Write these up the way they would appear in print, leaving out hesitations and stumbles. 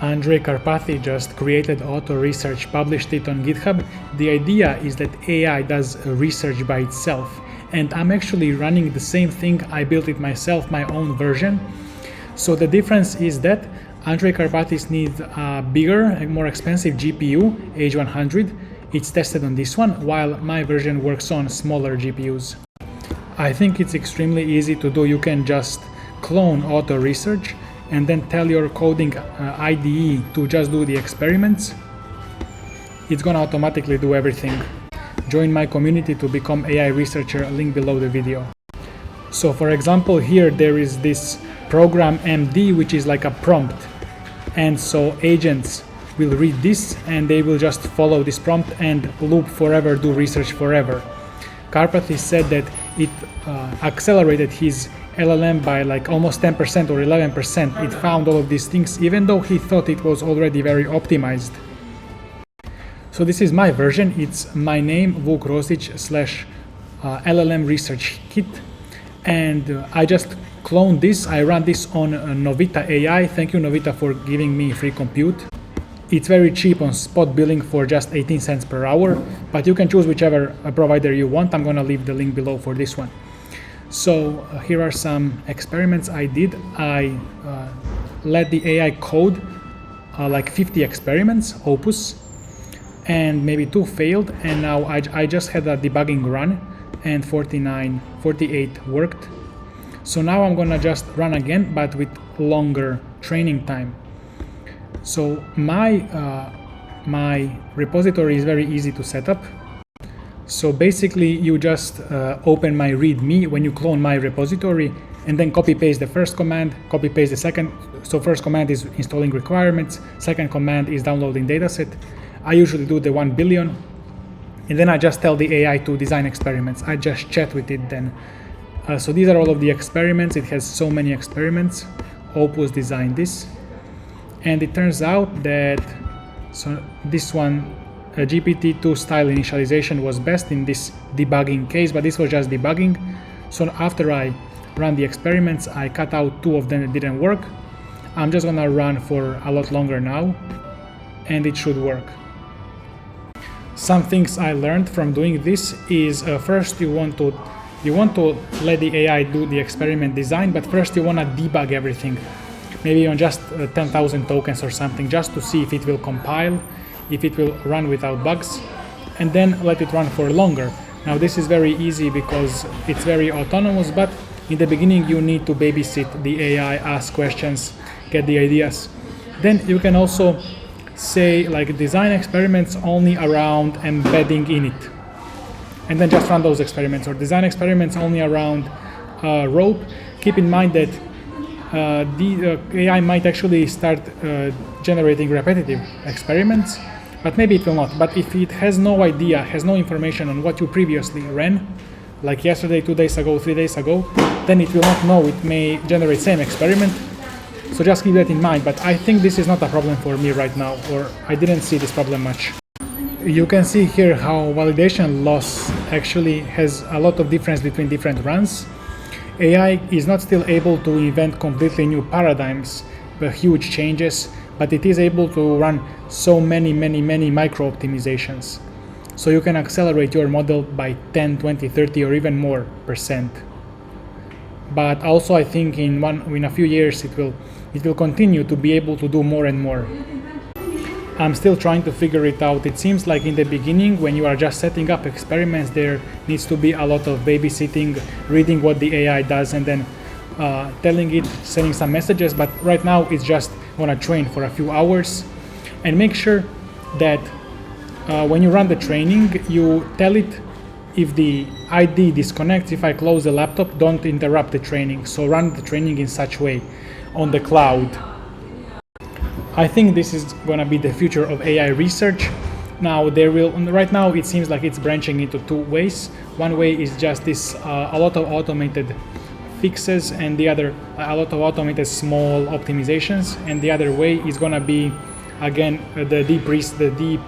Andrej Karpathy just created auto research, published it on GitHub. The idea is that AI does research by itself, and I'm actually running the same thing. I built it myself, my own version. So the difference is that Andrej Karpathy needs a bigger and more expensive GPU, H100. It's tested on this one, while my version works on smaller GPUs. I think it's extremely easy to do. You can just clone auto research and then tell your coding IDE to just do the experiments. It's gonna automatically do everything. Join my community to become AI researcher, link below the video. So for example, here there is this program MD, which is like a prompt. And so agents will read this and they will just follow this prompt and loop forever, do research forever. Karpathy said that it accelerated his LLM by like almost 10% or 11%. It found all of these things, even though he thought it was already very optimized. So this is my version. It's my name, Vuk Rosic / LLM Research Kit. And I just cloned this. I ran this on Novita AI. Thank you, Novita, for giving me free compute. It's very cheap on spot billing for just 18 cents per hour, but you can choose whichever provider you want. I'm gonna leave the link below for this one. So here are some experiments I did. I let the AI code like 50 experiments, opus, and maybe 2 failed. And now I just had a debugging run and 48 worked. So now I'm gonna just run again, but with longer training time. So my repository is very easy to set up. So basically you just open my readme when you clone my repository, and then copy paste the first command, copy paste the second. So first command is installing requirements, second command is downloading dataset. I usually do the 1 billion, and then I just tell the AI to design experiments. I just chat with it then. So these are all of the experiments. It has so many experiments. Opus designed this. And it turns out that this one, GPT-2 style initialization was best in this debugging case, but this was just debugging. So after I ran the experiments, I cut out 2 of them that didn't work. I'm just gonna run for a lot longer now, and it should work. Some things I learned from doing this is first you want to let the AI do the experiment design, but first you want to debug everything. Maybe on just 10,000 tokens or something, just to see if it will compile, if it will run without bugs, and then let it run for longer. Now this is very easy because it's very autonomous, but in the beginning you need to babysit the AI, ask questions, get the ideas. Then you can also say like design experiments only around embedding in it, and then just run those experiments, or design experiments only around rope. Keep in mind that the AI might actually start generating repetitive experiments, but maybe it will not. But if it has no idea, has no information on what you previously ran, like yesterday, 2 days ago, 3 days ago, then it will not know. It may generate same experiment. So just keep that in mind. But I think this is not a problem for me right now, or I didn't see this problem much. You can see here how validation loss actually has a lot of difference between different runs. AI is not still able to invent completely new paradigms, huge changes, but it is able to run so many micro optimizations. So you can accelerate your model by 10, 20, 30 or even more %. But also I think in a few years it will continue to be able to do more and more. I'm still trying to figure it out. It seems like in the beginning, when you are just setting up experiments, there needs to be a lot of babysitting, reading what the AI does, and then telling it, sending some messages. But right now, it's just gonna train for a few hours. And make sure that when you run the training, you tell it if the ID disconnects, if I close the laptop, don't interrupt the training. So run the training in such way on the cloud. I think this is going to be the future of AI research. Now right now it seems like it's branching into 2 ways. One way is just this a lot of automated fixes, and the other a lot of automated small optimizations. And the other way is going to be again the deep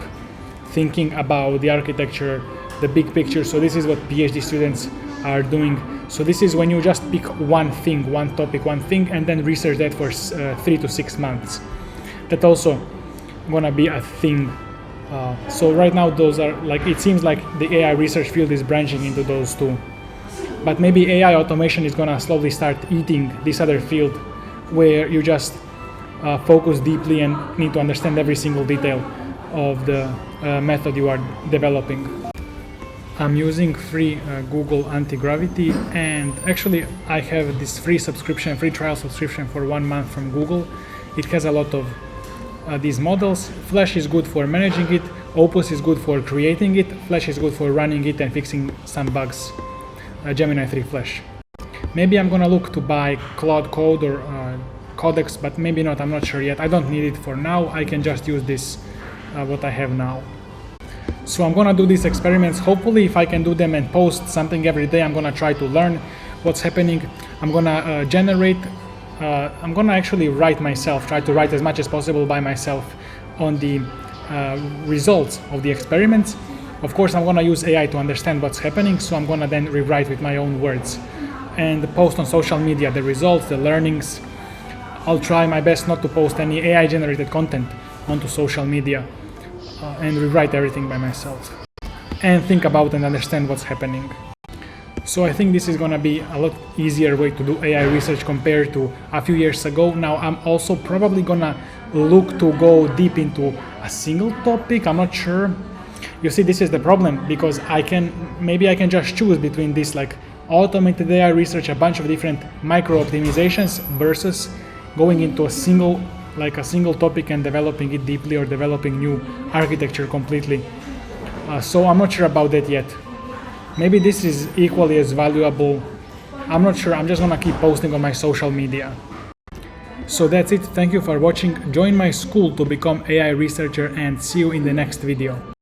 thinking about the architecture, the big picture. So this is what PhD students are doing. So this is when you just pick one thing, one topic, one thing, and then research that for 3 to 6 months. That also gonna be a thing. So right now those are like, it seems like the AI research field is branching into those two. But maybe AI automation is gonna slowly start eating this other field where you just focus deeply and need to understand every single detail of the method you are developing. I'm using free Google Anti-Gravity, and actually I have this free trial subscription for 1 month from Google. It has a lot of these models. Flash is good for managing it, Opus is good for creating it, Flash is good for running it and fixing some bugs. Gemini 3 Flash. Maybe I'm gonna look to buy Cloud Code or Codex, but maybe not, I'm not sure yet. I don't need it for now, I can just use this, what I have now. So I'm gonna do these experiments. Hopefully if I can do them and post something every day, I'm gonna try to learn what's happening. I'm gonna I'm gonna actually write myself, try to write as much as possible by myself on the results of the experiments. Of course, I'm gonna use AI to understand what's happening, so I'm gonna then rewrite with my own words and post on social media the results, the learnings. I'll try my best not to post any AI generated content onto social media and rewrite everything by myself and think about and understand what's happening. So I think this is gonna be a lot easier way to do AI research compared to a few years ago. Now I'm also probably gonna look to go deep into a single topic. I'm not sure. You see, this is the problem, because maybe I can just choose between this like automated AI research, a bunch of different micro optimizations, versus going into a single topic and developing it deeply, or developing new architecture completely. So I'm not sure about that yet. Maybe this is equally as valuable. I'm not sure. I'm just gonna keep posting on my social media. So that's it. Thank you for watching. Join my school to become AI researcher, and see you in the next video.